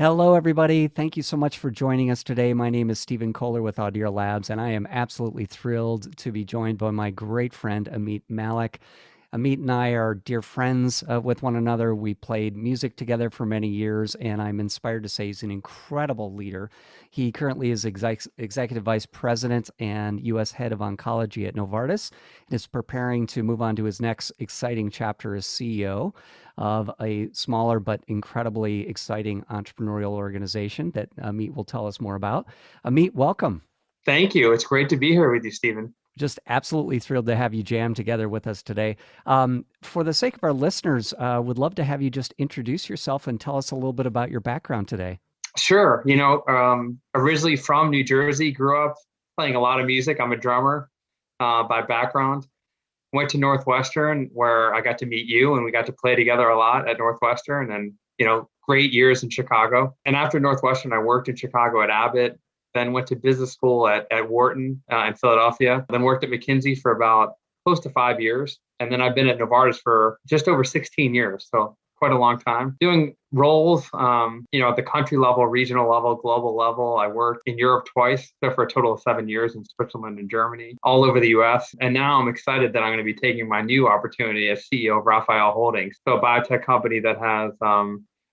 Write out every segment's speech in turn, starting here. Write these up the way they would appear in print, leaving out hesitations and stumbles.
Hello, everybody. Thank you so much for joining us today. My name is Stephen Kohler with Audira Labs, and I am absolutely thrilled to be joined by my great friend, Ameet Mallik. Ameet and I are dear friends with one another. We played music together for many years, and I'm inspired to say he's an incredible leader. He currently is Executive Vice President and U.S. Head of Oncology at Novartis and is preparing to move on to his next exciting chapter as CEO of a smaller but incredibly exciting entrepreneurial organization that Ameet will tell us more about. Ameet, welcome. Thank you. It's great to be here with you, Stephen. Just absolutely thrilled to have you jam together with us today. For the sake of our listeners, would love to have you just introduce yourself and tell us a little bit about your background today. Sure. Originally from New Jersey, grew up playing a lot of music. I'm a drummer by background. Went to Northwestern where I got to meet you and we got to play together a lot at Northwestern and, great years in Chicago. And after Northwestern, I worked in Chicago at Abbott, then went to business school at Wharton in Philadelphia, then worked at McKinsey for about close to 5 years. And then I've been at Novartis for just over 16 years. So quite a long time doing roles, at the country level, regional level, global level. I worked in Europe twice, so for a total of 7 years in Switzerland and Germany, all over the US. And now I'm excited that I'm going to be taking my new opportunity as CEO of Raphael Holdings, so a biotech company that has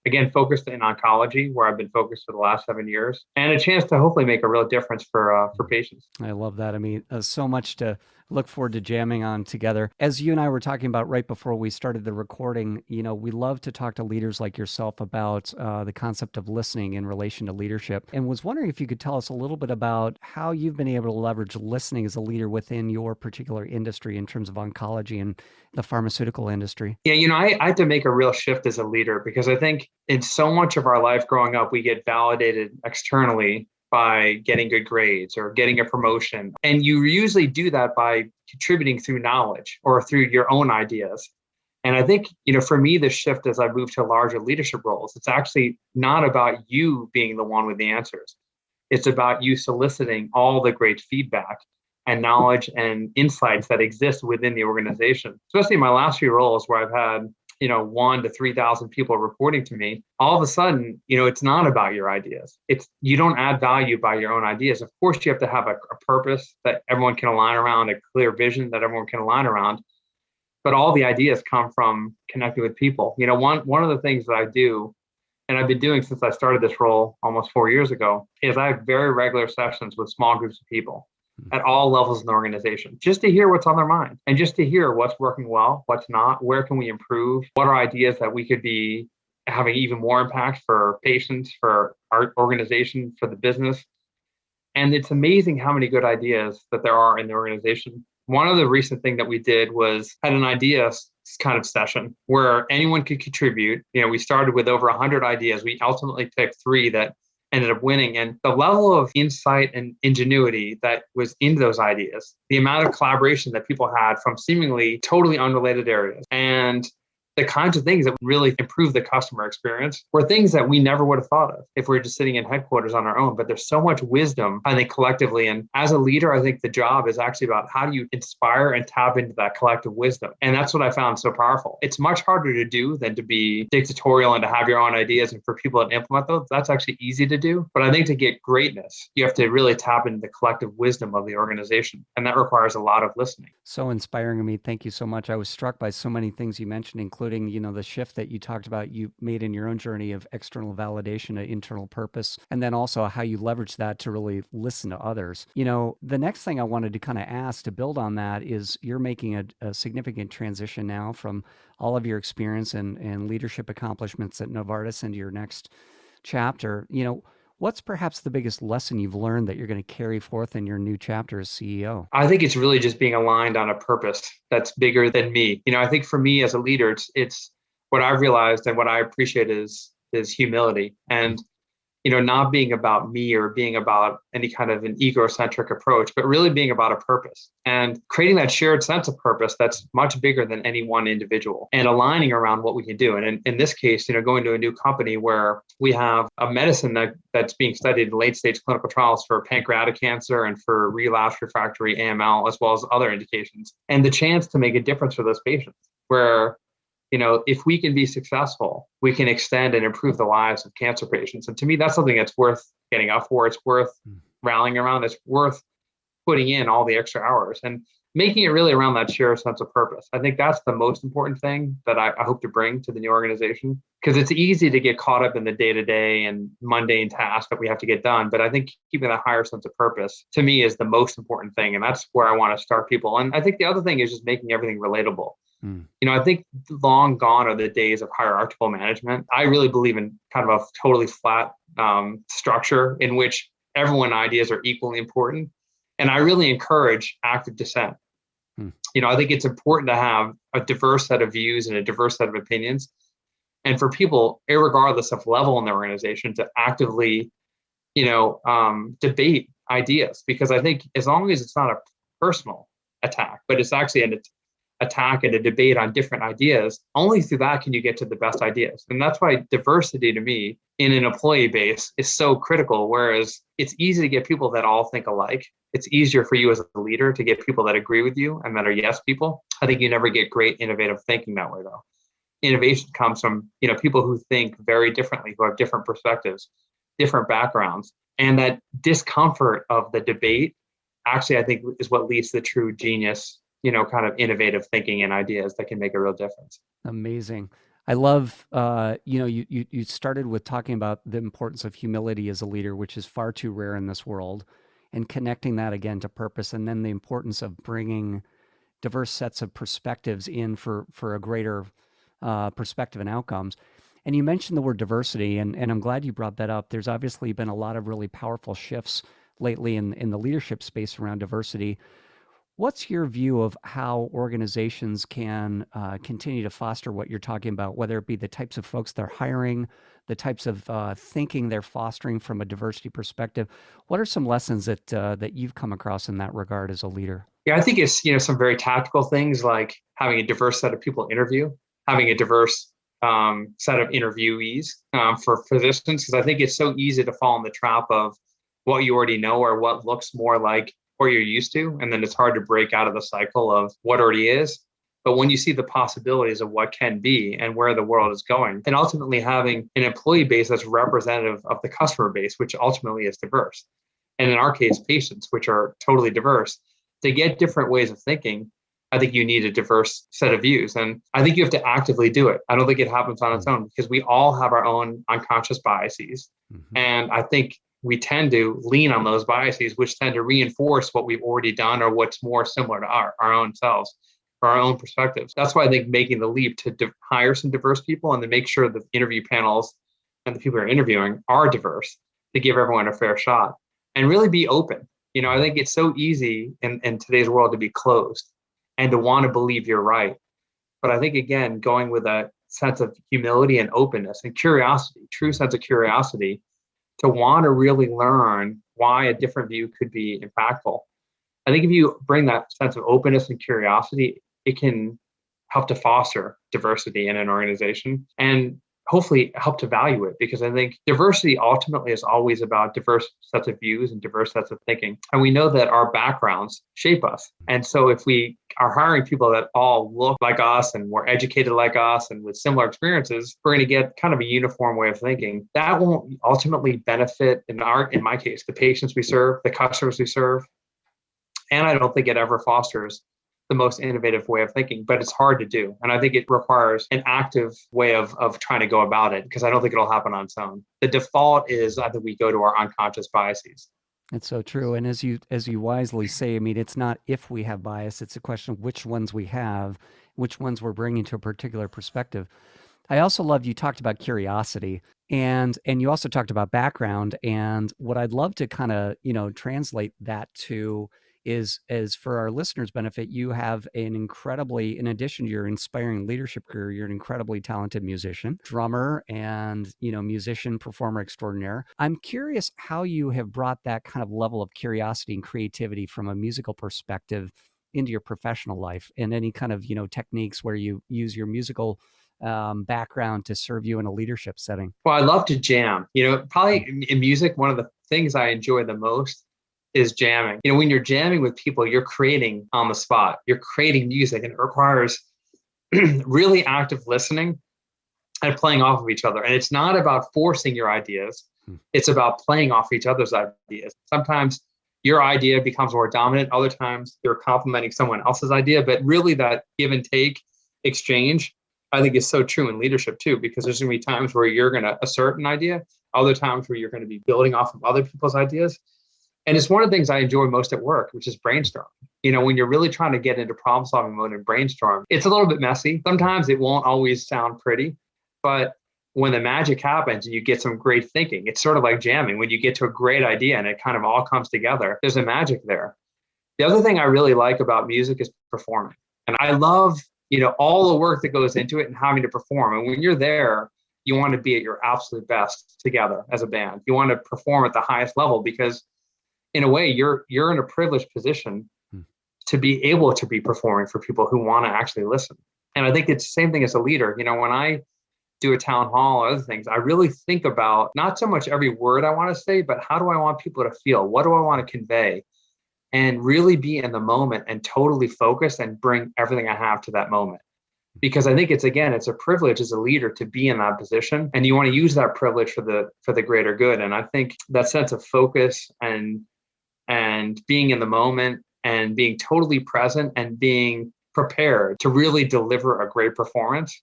again, focused in oncology, where I've been focused for the last 7 years, and a chance to hopefully make a real difference for patients. I love that. I mean, so much to look forward to jamming on together. As you and I were talking about right before we started the recording, we love to talk to leaders like yourself about the concept of listening in relation to leadership. And was wondering if you could tell us a little bit about how you've been able to leverage listening as a leader within your particular industry in terms of oncology and the pharmaceutical industry. Yeah, I had to make a real shift as a leader because I think in so much of our life growing up, we get validated externally by getting good grades or getting a promotion. And you usually do that by contributing through knowledge or through your own ideas. And I think, for me, the shift as I move to larger leadership roles, it's actually not about you being the one with the answers. It's about you soliciting all the great feedback and knowledge and insights that exist within the organization. Especially in my last few roles where I've had 1 to 3,000 people reporting to me, all of a sudden, it's not about your ideas. You don't add value by your own ideas. Of course, you have to have a purpose that everyone can align around, a clear vision that everyone can align around. But all the ideas come from connecting with people. One of the things that I do, and I've been doing since I started this role almost 4 years ago, is I have very regular sessions with small groups of people at all levels in the organization, just to hear what's on their mind and just to hear what's working well, what's not, where can we improve, what are ideas that we could be having even more impact for patients, for our organization, for the business. And it's amazing how many good ideas that there are in the organization. One of the recent thing that we did was had an idea kind of session where anyone could contribute. We started with over 100 ideas. We ultimately picked 3 that ended up winning. And the level of insight and ingenuity that was in those ideas, the amount of collaboration that people had from seemingly totally unrelated areas, and the kinds of things that really improve the customer experience were things that we never would have thought of if we were just sitting in headquarters on our own. But there's so much wisdom, I think, collectively. And as a leader, I think the job is actually about how do you inspire and tap into that collective wisdom. And that's what I found so powerful. It's much harder to do than to be dictatorial and to have your own ideas and for people to implement those. That's actually easy to do. But I think to get greatness, you have to really tap into the collective wisdom of the organization. And that requires a lot of listening. So inspiring, Ameet. Thank you so much. I was struck by so many things you mentioned, including, the shift that you talked about you made in your own journey of external validation to internal purpose, and then also how you leverage that to really listen to others. The next thing I wanted to kind of ask to build on that is you're making a significant transition now from all of your experience and leadership accomplishments at Novartis into your next chapter. What's perhaps the biggest lesson you've learned that you're going to carry forth in your new chapter as CEO? I think it's really just being aligned on a purpose that's bigger than me. I think for me as a leader, it's what I've realized and what I appreciate is humility and not being about me or being about any kind of an egocentric approach, but really being about a purpose and creating that shared sense of purpose that's much bigger than any one individual and aligning around what we can do. And in this case, going to a new company where we have a medicine that's being studied in late stage clinical trials for pancreatic cancer and for relapse refractory AML, as well as other indications, and the chance to make a difference for those patients where if we can be successful we can extend and improve the lives of cancer patients. And to me, that's something that's worth getting up for. It's worth rallying around. It's worth putting in all the extra hours and making it really around that shared sense of purpose. I think that's the most important thing that I hope to bring to the new organization, because it's easy to get caught up in the day-to-day and mundane tasks that we have to get done. But I think keeping that higher sense of purpose to me is the most important thing. And that's where I want to start people. And I think the other thing is just making everything relatable. I think long gone are the days of hierarchical management. I really believe in kind of a totally flat structure in which everyone's ideas are equally important. And I really encourage active dissent. I think it's important to have a diverse set of views and a diverse set of opinions. And for people, regardless of level in the organization, to actively, debate ideas. Because I think as long as it's not a personal attack, but it's actually an attack and a debate on different ideas, only through that can you get to the best ideas. And that's why diversity to me in an employee base is so critical. Whereas it's easy to get people that all think alike. It's easier for you as a leader to get people that agree with you and that are yes people. I think you never get great innovative thinking that way, though. Innovation comes from people who think very differently, who have different perspectives, different backgrounds. And that discomfort of the debate actually, I think, is what leads to the true genius, kind of innovative thinking and ideas that can make a real difference. Amazing. I love, you started with talking about the importance of humility as a leader, which is far too rare in this world, and connecting that again to purpose, and then the importance of bringing diverse sets of perspectives in for a greater perspective and outcomes. And you mentioned the word diversity, and I'm glad you brought that up. There's obviously been a lot of really powerful shifts lately in the leadership space around diversity. What's your view of how organizations can continue to foster what you're talking about, whether it be the types of folks they're hiring, the types of thinking they're fostering from a diversity perspective? What are some lessons that you've come across in that regard as a leader? Yeah, I think it's some very tactical things like having a diverse set of people interview, having a diverse set of interviewees for physicians, because I think it's so easy to fall in the trap of what you already know or what looks more like what you're used to. And then it's hard to break out of the cycle of what already is. But when you see the possibilities of what can be and where the world is going, and ultimately having an employee base that's representative of the customer base, which ultimately is diverse. And in our case, patients, which are totally diverse, to get different ways of thinking, I think you need a diverse set of views. And I think you have to actively do it. I don't think it happens on its own, because we all have our own unconscious biases. And I think we tend to lean on those biases, which tend to reinforce what we've already done or what's more similar to our own selves or our own perspectives. That's why I think making the leap to hire some diverse people and to make sure the interview panels and the people who are interviewing are diverse, to give everyone a fair shot and really be open. I think it's so easy in today's world to be closed and to want to believe you're right. But I think, again, going with a sense of humility and openness and curiosity, true sense of curiosity, to want to really learn why a different view could be impactful. I think if you bring that sense of openness and curiosity, it can help to foster diversity in an organization and hopefully help to value it, because I think diversity ultimately is always about diverse sets of views and diverse sets of thinking. And we know that our backgrounds shape us. And so if we are hiring people that all look like us and were educated like us and with similar experiences, we're going to get kind of a uniform way of thinking. That won't ultimately benefit, in my case, the patients we serve, the customers we serve. And I don't think it ever fosters the most innovative way of thinking, but it's hard to do. And I think it requires an active way of trying to go about it, because I don't think it'll happen on its own. The default is I think we go to our unconscious biases. It's so true. And as you wisely say, I mean, it's not if we have bias, it's a question of which ones we have, which ones we're bringing to a particular perspective. I also loved you talked about curiosity, and you also talked about background. And what I'd love to kind of, translate that to is for our listeners' benefit, you have an incredibly, in addition to your inspiring leadership career, you're an incredibly talented musician, drummer, and, musician, performer extraordinaire. I'm curious how you have brought that kind of level of curiosity and creativity from a musical perspective into your professional life, and any kind of, techniques where you use your musical background to serve you in a leadership setting. Well, I love to jam. Probably in music, one of the things I enjoy the most is jamming. When you're jamming with people, you're creating on the spot. You're creating music, and it requires really active listening and playing off of each other. And it's not about forcing your ideas. Hmm. It's about playing off each other's ideas. Sometimes your idea becomes more dominant. Other times you're complementing someone else's idea, but really that give and take exchange, I think is so true in leadership too, because there's going to be times where you're going to assert an idea, other times where you're going to be building off of other people's ideas. And it's one of the things I enjoy most at work, which is brainstorming. When you're really trying to get into problem solving mode and brainstorm, it's a little bit messy. Sometimes it won't always sound pretty, but when the magic happens and you get some great thinking, it's sort of like jamming. When you get to a great idea and it kind of all comes together, there's a magic there. The other thing I really like about music is performing. And I love, all the work that goes into it and having to perform. And when you're there, you want to be at your absolute best together as a band. You want to perform at the highest level because in a way, you're in a privileged position to be able to be performing for people who want to actually listen. And I think it's the same thing as a leader. When I do a town hall or other things, I really think about not so much every word I want to say, but how do I want people to feel? What do I want to convey? And really be in the moment and totally focus and bring everything I have to that moment. Because I think it's a privilege as a leader to be in that position, and you want to use that privilege for the greater good. And I think that sense of focus and being in the moment and being totally present and being prepared to really deliver a great performance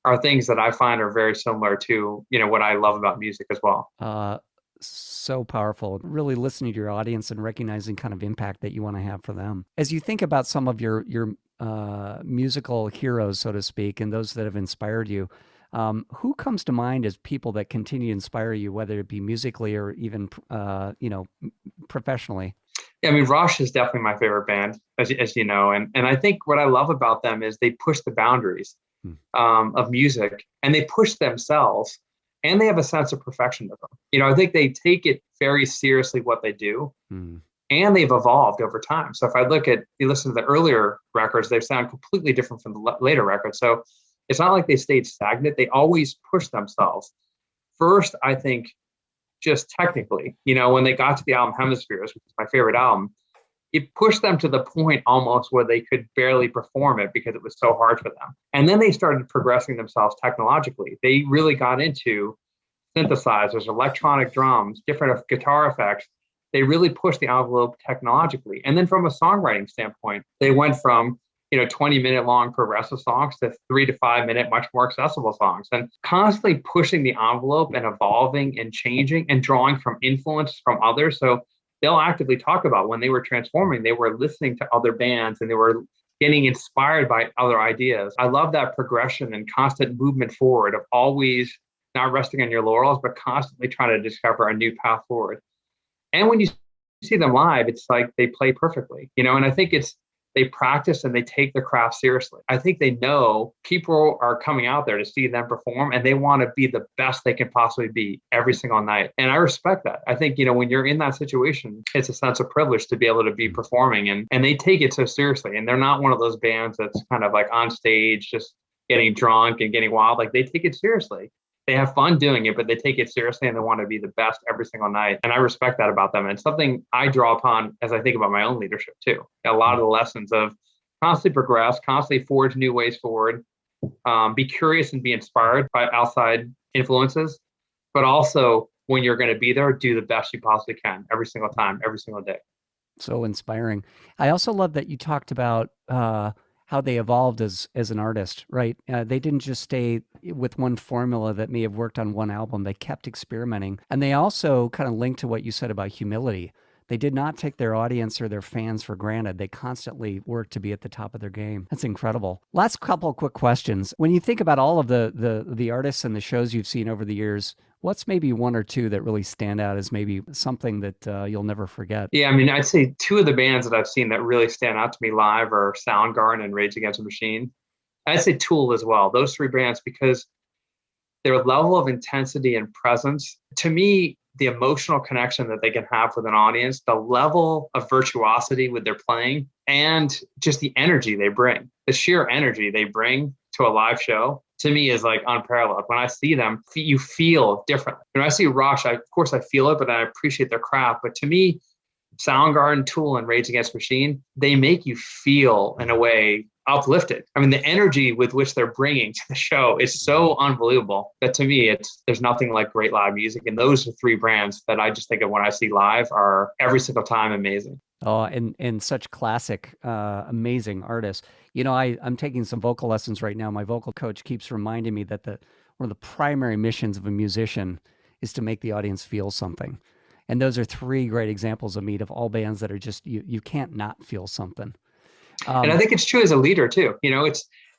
are things that I find are very similar to, what I love about music as well. So powerful. Really listening to your audience and recognizing kind of impact that you want to have for them. As you think about some of your musical heroes, so to speak, and those that have inspired you, who comes to mind as people that continue to inspire you, whether it be musically or even professionally? Yeah, I mean, Rush is definitely my favorite band, as you know, and I think what I love about them is they push the boundaries of music, and they push themselves, and they have a sense of perfection to them. I think they take it very seriously what they do, and they've evolved over time. So if you listen to the earlier records, they sound completely different from the later records. So it's not like they stayed stagnant. They always push themselves. First, I think just technically, when they got to the album Hemispheres, which is my favorite album, it pushed them to the point almost where they could barely perform it because it was so hard for them. And then they started progressing themselves technologically. They really got into synthesizers, electronic drums, different guitar effects. They really pushed the envelope technologically. And then from a songwriting standpoint, they went from 20-minute long progressive songs to 3 to 5 minute, much more accessible songs, and constantly pushing the envelope and evolving and changing and drawing from influence from others. So they'll actively talk about when they were transforming, they were listening to other bands and they were getting inspired by other ideas. I love that progression and constant movement forward of always not resting on your laurels, but constantly trying to discover a new path forward. And when you see them live, it's like they play perfectly, and I think they practice and they take their craft seriously. I think they know people are coming out there to see them perform, and they want to be the best they can possibly be every single night. And I respect that. I think, when you're in that situation, it's a sense of privilege to be able to be performing, and they take it so seriously. And they're not one of those bands that's kind of like on stage, just getting drunk and getting wild. Like, they take it seriously. They have fun doing it, but they take it seriously and they want to be the best every single night. And I respect that about them. And it's something I draw upon as I think about my own leadership too. A lot of the lessons of constantly progress, constantly forge new ways forward, be curious and be inspired by outside influences, but also when you're going to be there, do the best you possibly can every single time, every single day. So inspiring. I also love that you talked about how they evolved as an artist, right? They didn't just stay with one formula that may have worked on one album. They kept experimenting. And they also kind of linked to what you said about humility. They did not take their audience or their fans for granted. They constantly worked to be at the top of their game. That's incredible. Last couple of quick questions. When you think about all of the artists and the shows you've seen over the years, what's maybe one or two that really stand out as maybe something that you'll never forget? Yeah, I mean, I'd say two of the bands that I've seen that really stand out to me live are Soundgarden and Rage Against the Machine. I'd say Tool as well. Those three bands, because their level of intensity and presence, to me, the emotional connection that they can have with an audience, the level of virtuosity with their playing, and just the energy they bring, the sheer energy they bring to a live show, to me is like unparalleled. When I see them, you feel differently. When I see Rush, of course I feel it, but I appreciate their craft. But to me, Soundgarden, Tool, and Rage Against the Machine, they make you feel in a way uplifted. I mean, the energy with which they're bringing to the show is so unbelievable that to me, there's nothing like great live music. And those are three brands that I just think of when I see live are every single time amazing. Oh, and such classic, amazing artists. I'm taking some vocal lessons right now. My vocal coach keeps reminding me that the one of the primary missions of a musician is to make the audience feel something. And those are three great examples of me of all bands that are just you can't not feel something. And I Um, think it's true as a leader too.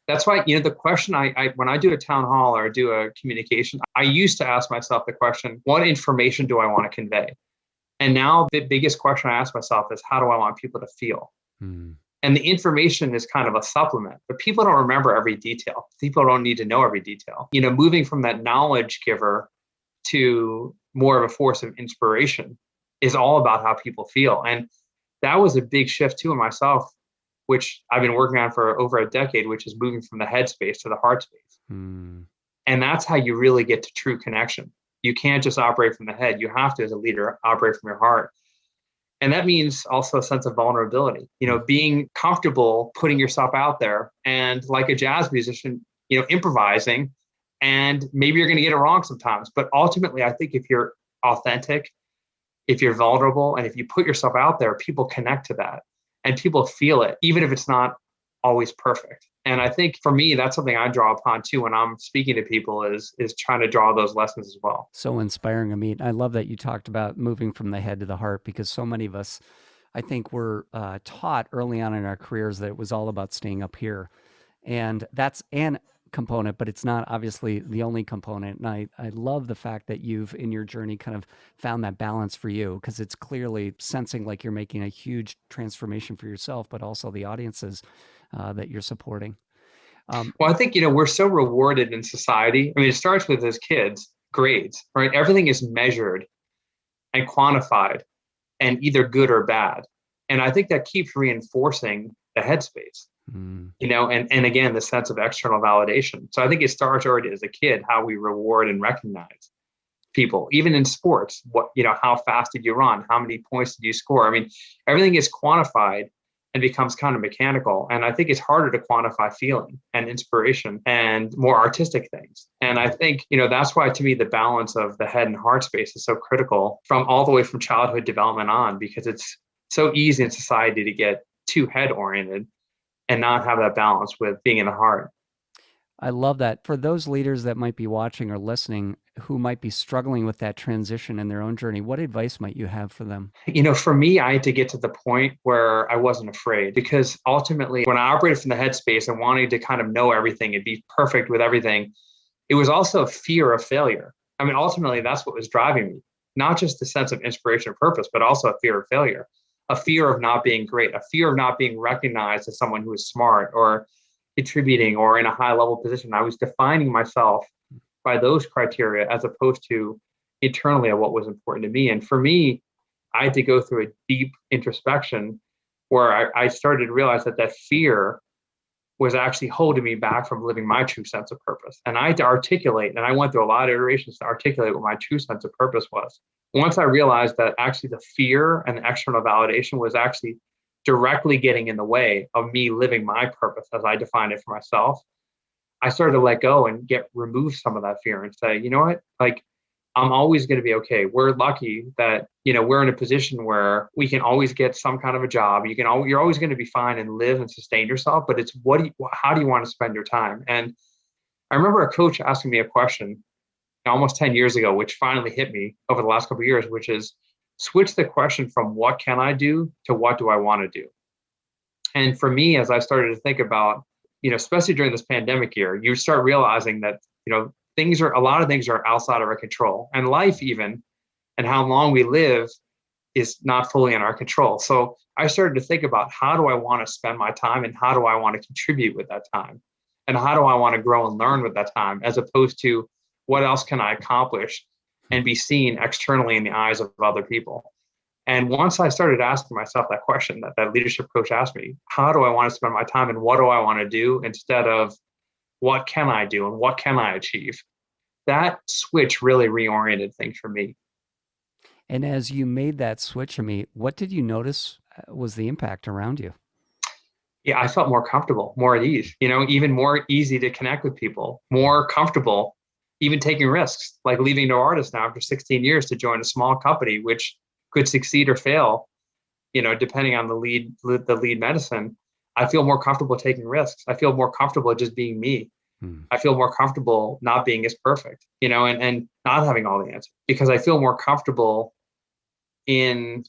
That's why, the question when I do a town hall or do a communication, I used to ask myself the question, what information do I want to convey? And now the biggest question I ask myself is, how do I want people to feel? hmm, And the information is kind of a supplement, but people don't remember every detail. People don't need to know every detail. Moving from that knowledge giver to more of a force of inspiration is all about how people feel. And that was a big shift too in myself, which I've been working on for over a decade, which is moving from the head space to the heart space. hmm. And that's how you really get to true connection. You can't just operate from the head. You have to, as a leader, operate from your heart. And that means also a sense of vulnerability, Hmm. being comfortable putting yourself out there and like a jazz musician, improvising, and maybe you're going to get it wrong sometimes. But ultimately, I think if you're authentic, if you're vulnerable, and if you put yourself out there, people connect to that and people feel it, even if it's not always perfect. And I think for me, that's something I draw upon too when I'm speaking to people is trying to draw those lessons as well. So inspiring, Amit. I love that you talked about moving from the head to the heart because so many of us, I think, were taught early on in our careers that it was all about staying up here. And that's an component, but it's not obviously the only component. And I love the fact that you've, in your journey, kind of found that balance for you because it's clearly sensing like you're making a huge transformation for yourself, but also the audiences that you're supporting. Um, Well, I think, we're so rewarded in society. I mean, it starts with as kids, grades, right? Everything is measured and quantified and either good or bad. And I think that keeps reinforcing the headspace, mm, and again, the sense of external validation. So I think it starts already as a kid, how we reward and recognize people, even in sports. How fast did you run? How many points did you score? I mean, everything is quantified and becomes kind of mechanical. And I think it's harder to quantify feeling and inspiration and more artistic things. And I think, that's why to me, the balance of the head and heart space is so critical from all the way from childhood development on, because it's so easy in society to get too head oriented and not have that balance with being in the heart. I love that. For those leaders that might be watching or listening who might be struggling with that transition in their own journey, what advice might you have for them? For me, I had to get to the point where I wasn't afraid, because ultimately, when I operated from the headspace and wanting to kind of know everything and be perfect with everything, it was also a fear of failure. I mean, ultimately, that's what was driving me, not just the sense of inspiration or purpose, but also a fear of failure, a fear of not being great, a fear of not being recognized as someone who is smart or contributing or in a high level position. I was defining myself by those criteria as opposed to internally of what was important to me. And for me, I had to go through a deep introspection where I started to realize that fear was actually holding me back from living my true sense of purpose. And I had to articulate, and I went through a lot of iterations to articulate what my true sense of purpose was. Once I realized that actually the fear and the external validation was actually directly getting in the way of me living my purpose as I defined it for myself, I started to let go and remove some of that fear and say, you know what, like I'm always going to be okay. We're lucky that, we're in a position where we can always get some kind of a job. You're always going to be fine and live and sustain yourself, but it's how do you want to spend your time? And I remember a coach asking me a question almost 10 years ago, which finally hit me over the last couple of years, which is switch the question from what can I do to what do I want to do? And for me, as I started to think about, especially during this pandemic year, you start realizing that, a lot of things are outside of our control, and life even, and how long we live is not fully in our control. So I started to think about, how do I want to spend my time and how do I want to contribute with that time? And how do I want to grow and learn with that time, as opposed to what else can I accomplish and be seen externally in the eyes of other people? And once I started asking myself that question that leadership coach asked me, how do I want to spend my time and what do I want to do, instead of what can I do and what can I achieve? That switch really reoriented things for me. And as you made that switch, Amit, what did you notice was the impact around you? Yeah, I felt more comfortable, more at ease, even more easy to connect with people, more comfortable, even taking risks, like leaving Novartis now after 16 years to join a small company, which could succeed or fail, depending on the lead medicine. I feel more comfortable taking risks. I feel more comfortable just being me. Hmm. I feel more comfortable not being as perfect, and not having all the answers because I feel more comfortable in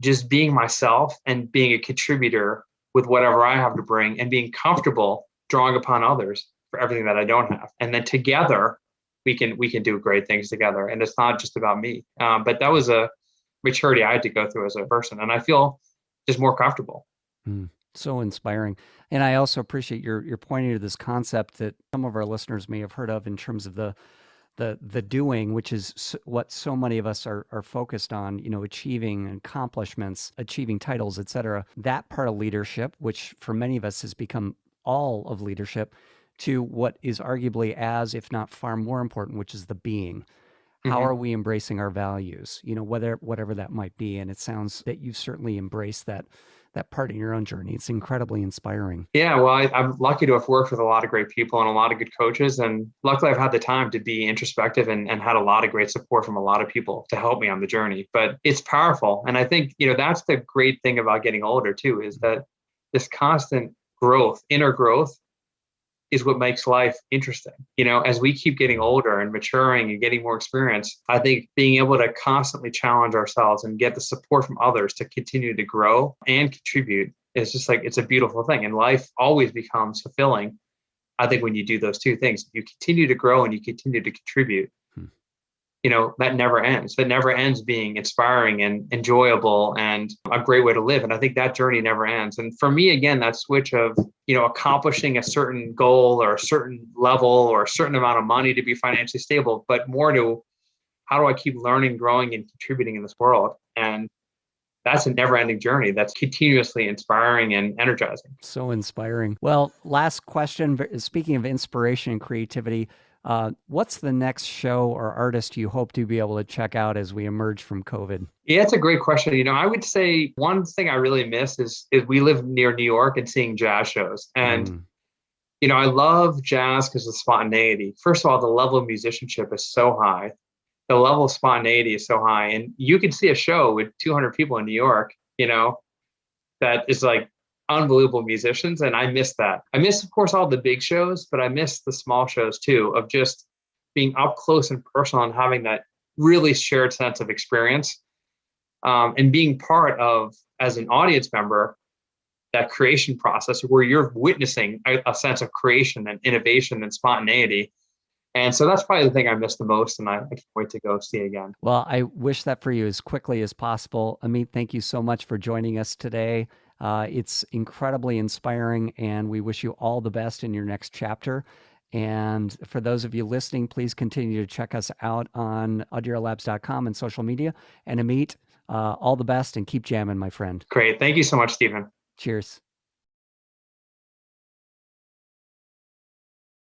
just being myself and being a contributor with whatever I have to bring and being comfortable drawing upon others for everything that I don't have. And then together we can do great things together. And it's not just about me. But that was a maturity I had to go through as a person. And I feel just more comfortable. Mm, so inspiring. And I also appreciate your pointing to this concept that some of our listeners may have heard of in terms of the doing, which is what so many of us are focused on, achieving accomplishments, achieving titles, etc. That part of leadership, which for many of us has become all of leadership, to what is arguably as, if not far more important, which is the being. How Mhm. are we embracing our values, whatever that might be? And it sounds that you've certainly embraced that part in your own journey. It's incredibly inspiring. Yeah, well, I'm lucky to have worked with a lot of great people and a lot of good coaches. And luckily, I've had the time to be introspective and had a lot of great support from a lot of people to help me on the journey. But it's powerful. And I think, that's the great thing about getting older, too, is that this constant growth, inner growth, is what makes life interesting. As we keep getting older and maturing and getting more experience, I think being able to constantly challenge ourselves and get the support from others to continue to grow and contribute is just like, it's a beautiful thing. And life always becomes fulfilling, I think, when you do those two things. You continue to grow and you continue to contribute, Hmm. that never ends. That never ends being inspiring and enjoyable and a great way to live. And I think that journey never ends. And for me, again, that switch of, accomplishing a certain goal or a certain level or a certain amount of money to be financially stable, but more to how do I keep learning, growing, and contributing in this world? And that's a never ending journey that's continuously inspiring and energizing. So inspiring. Well, last question. Speaking of inspiration and creativity, what's the next show or artist you hope to be able to check out as we emerge from COVID? Yeah, it's a great question. I would say one thing I really miss is we live near New York and seeing jazz shows. And Mm. I love jazz because of spontaneity. First of all, the level of musicianship is so high. The level of spontaneity is so high. And you can see a show with 200 people in New York, that is like unbelievable musicians. And I miss that. I miss, of course, all the big shows, but I miss the small shows too, of just being up close and personal and having that really shared sense of experience, and being part of, as an audience member, that creation process where you're witnessing a sense of creation and innovation and spontaneity. And so that's probably the thing I miss the most, and I can't wait to go see again. Well, I wish that for you as quickly as possible. Ameet, thank you so much for joining us today. It's incredibly inspiring, and we wish you all the best in your next chapter. And for those of you listening, please continue to check us out on audiralabs.com and social media. And Ameet, all the best and keep jamming, my friend. Great. Thank you so much, Stephen. Cheers.